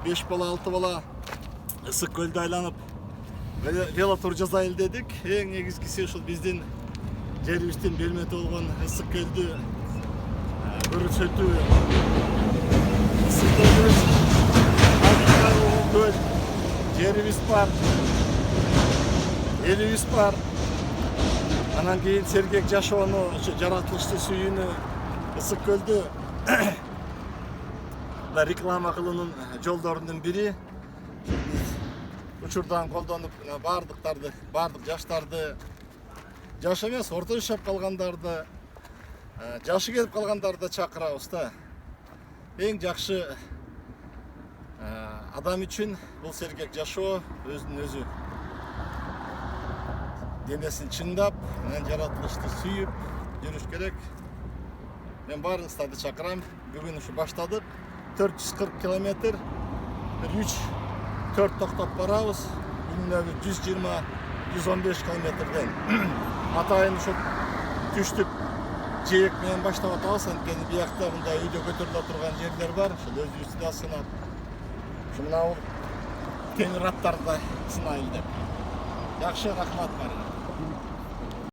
5 bala 6 bala ысык көлдү айланып велотур жасайлы дедик. Эң негизгиси ушул биздин жерибиздин белмети болгон ысык көлдү көрсөтүү. Ысык көл жерибиз бар, элибиз бар. Анан кийин сергек жашоону, жаратылышты сүйүүнү, ысык көлдү реклама кылуунун жолдорунун бири. Учурдан колдонуп бардык жаштарды, жаш эмес, орто жашап калгандарды, жашы келип калгандарды чакырабыз да. Эң жакшы адам үчүн бул сергек жашоо, өзүнүн өзү денесин чындап, жаратылышты сүйүп жүрүш керек. Мен баарыңыздарды чакырам. Бүгүн ушу баштадык. 440 километр, 3-4 токтоп барабыз. Күнүнө 120-115 километрден. Атайын ушул түштүк жээк менен баштап атабыз. Анткени биякта мындай үйдө көтөрүлө турган жерлер бар. Ошол өзүбүздү да сынап. Мына темир аттарды сынайлы деп. Жакшы, рахмат бар.